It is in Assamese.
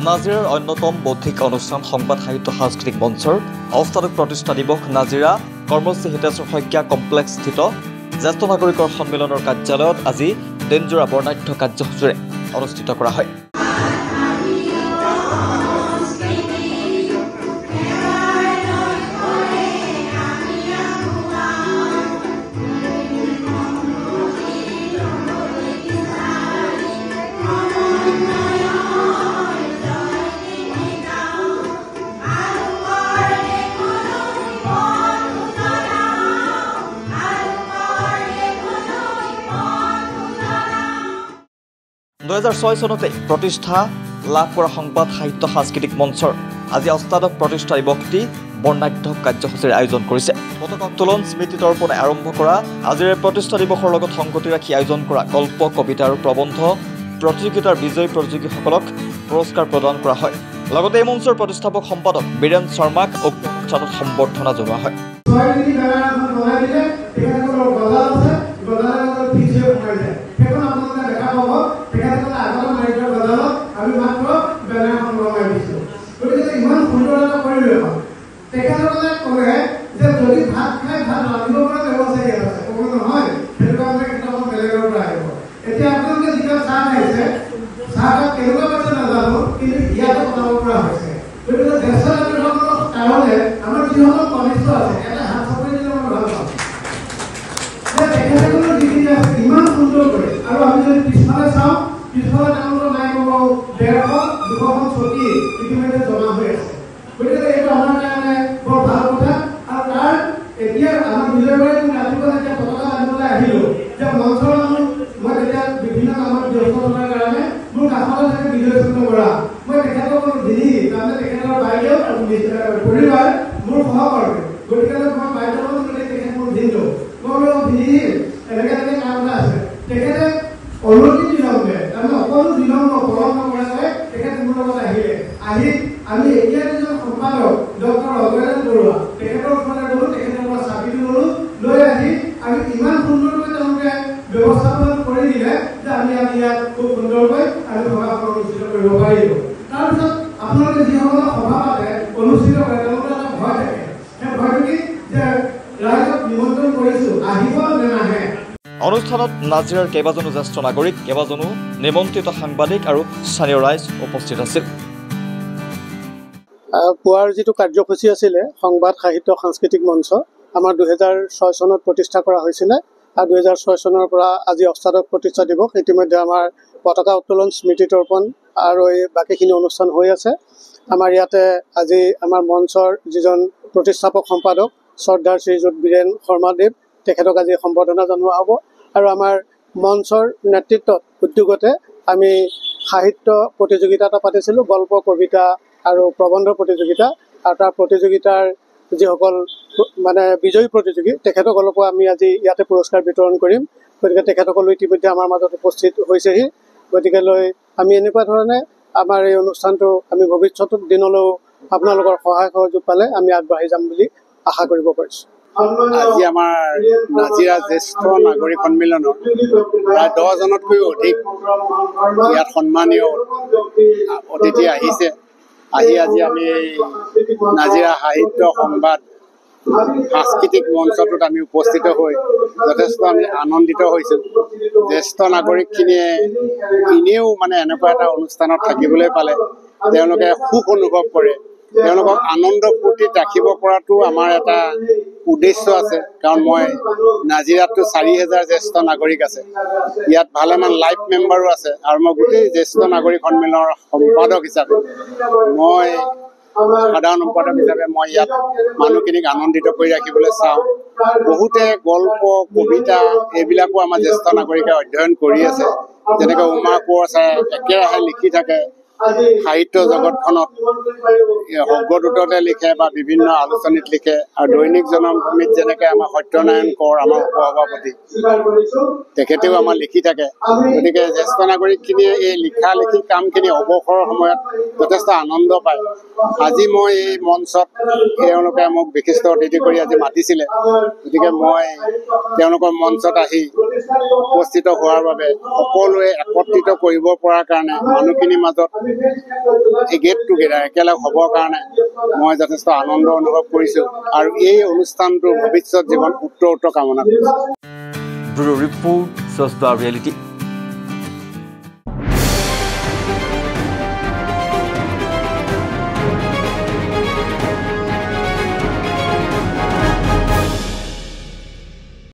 নাজিৰাৰ অন্যতম বৌদ্ধিক অনুষ্ঠান সংবাদ সাহিত্য সাংস্কৃতিক মঞ্চৰ অষ্টাদশ প্ৰতিষ্ঠা দিৱস নাজিৰা কৰ্মশ্ৰী হিতেশ্বৰ শইকীয়া কমপ্লেক্সস্থিত জ্যেষ্ঠ নাগৰিকৰ সন্মিলনৰ কাৰ্যালয়ত আজি দিনজোৰা বৰ্ণাঢ্য কাৰ্যসূচীৰে অনুষ্ঠিত কৰা হয়। চনতে প্ৰতিষ্ঠা লাভ কৰা সংবাদ সাহিত্য সাংস্কৃতিক মঞ্চৰ আজি অষ্টাদশ প্ৰতিষ্ঠা দিৱসটি বৰ্ণাঢ্য কাৰ্যসূচীৰ আয়োজন কৰিছে। পতাকা উত্তোলন স্মৃতি তৰ্পণে আৰম্ভ কৰা আজিৰ প্ৰতিষ্ঠা দিৱসৰ লগত সংগতি ৰাখি আয়োজন কৰা গল্প কবিতা আৰু প্ৰবন্ধ প্ৰতিযোগিতাৰ বিজয়ী প্ৰতিযোগীসকলক পুৰস্কাৰ প্ৰদান কৰা হয়। লগতে এই মঞ্চৰ প্ৰতিষ্ঠাপক সম্পাদক বীৰেন শৰ্মাক উক্ত অনুষ্ঠানত সম্বৰ্ধনা জনোৱা হয়। অনুষ্ঠানত নাজিৰাৰ কেইবাজনো জ্যেষ্ঠ নাগৰিক, কেইবাজনো নিমন্ত্ৰিত সাংবাদিক আৰু স্থানীয় ৰাইজ উপস্থিত আছিল। পুৱাৰ যিটো কাৰ্যসূচী আছিলে সংবাদ সাহিত্য সাংস্কৃতিক মঞ্চ আমাৰ 2006 চনত প্ৰতিষ্ঠা কৰা হৈছিলে আৰু 2006 চনৰ পৰা আজি অষ্টাদশ প্ৰতিষ্ঠা দিৱস। ইতিমধ্যে আমাৰ পতাকা উত্তোলন স্মৃতি তৰ্পণ আৰু এই বাকীখিনি অনুষ্ঠান হৈ আছে। আমাৰ ইয়াতে আজি আমাৰ মঞ্চৰ যিজন প্ৰতিষ্ঠাপক সম্পাদক শ্ৰদ্ধাৰ শ্ৰীযুত বীৰেন শৰ্মাদেৱ, তেখেতক আজি সম্বৰ্ধনা জনোৱা হ'ব। আৰু আমাৰ মঞ্চৰ নেতৃত্বত উদ্যোগতে আমি সাহিত্য প্ৰতিযোগিতা এটা পাতিছিলোঁ, গল্প কবিতা আৰু প্ৰবন্ধ প্ৰতিযোগিতা। আৰু তাৰ প্ৰতিযোগিতাৰ যিসকল মানে বিজয়ী প্ৰতিযোগী তেখেতসকলকো আমি আজি ইয়াতে পুৰস্কাৰ বিতৰণ কৰিম। গতিকে তেখেতসকলো ইতিমধ্যে আমাৰ মাজত উপস্থিত হৈছেহি। গতিকে আমি এনেকুৱা ধৰণে আমাৰ এই অনুষ্ঠানটো আমি ভৱিষ্যত দিনলৈও আপোনালোকৰ সহায় সহযোগ পালে আমি আগবাঢ়ি যাম বুলি আশা কৰিব পাৰিছোঁ। আজি আমাৰ নাজিৰা জ্যেষ্ঠ নাগৰিক সন্মিলনত প্ৰায় 10জনতকৈও অধিক ইয়াত সন্মানীয় অতিথি আহিছে। আজি আমি নাজিৰা সাহিত্য সংবাদ সাংস্কৃতিক মঞ্চটোত আমি উপস্থিত হৈ যথেষ্ট আমি আনন্দিত হৈছোঁ। জ্যেষ্ঠ নাগৰিকখিনিয়ে এনেও মানে এনেকুৱা এটা অনুষ্ঠানত থাকিবলৈ পালে তেওঁলোকে সুখ অনুভৱ কৰে। তেওঁলোকক আনন্দ ফূৰ্তিত ৰাখিব পৰাটো আমাৰ এটা উদ্দেশ্য আছে। কাৰণ মই নাজিৰাততো 4000 জ্যেষ্ঠ নাগৰিক আছে, ইয়াত ভালেমান লাইভ মেম্বাৰো আছে আৰু মই গোটেই জ্যেষ্ঠ নাগৰিক সন্মিলনৰ সম্পাদক হিচাপে মই সাধাৰণ সম্পাদক হিচাপে মই ইয়াত মানুহখিনিক আনন্দিত কৰি ৰাখিবলৈ চাওঁ। বহুতে গল্প কবিতা এইবিলাকো আমাৰ জ্যেষ্ঠ নাগৰিকে অধ্যয়ন কৰি আছে। যেনেকৈ উমা কোঁৱৰ ছাৰে একেৰাহে লিখি থাকে সাহিত্য জগতখনত, সৰ্গদূততে লিখে বা বিভিন্ন আলোচনীত লিখে। আৰু দৈনিক জনমভূমিত যেনেকৈ আমাৰ সত্যনাৰায়ণ কোঁৱৰ আমাৰ উপসভাপতি তেখেতেও আমাৰ লিখি থাকে। গতিকে জ্যেষ্ঠ নাগৰিকখিনিয়ে এই লিখা লিখি কামখিনি অৱসৰৰ সময়ত যথেষ্ট আনন্দ পায়। আজি মই এই মঞ্চত তেওঁলোকে মোক বিশিষ্ট অতিথি কৰি আজি মাতিছিলে। গতিকে মই তেওঁলোকৰ মঞ্চত আহি উপস্থিত হোৱাৰ বাবে সকলোৱে একত্ৰিত কৰিব পৰাৰ কাৰণে মানুহখিনিৰ মাজত এই গেট টুগেডাৰ একেলগ হ'বৰ কাৰণে মই যথেষ্ট আনন্দ অনুভৱ কৰিছোঁ আৰু এই অনুষ্ঠানটোৰ ভৱিষ্যত জীৱন উত্তৰ কামনা কৰিছোঁ। ব্যুৰো ৰিপৰ্ট, স্বচ্ছ ৰিয়েলিটি।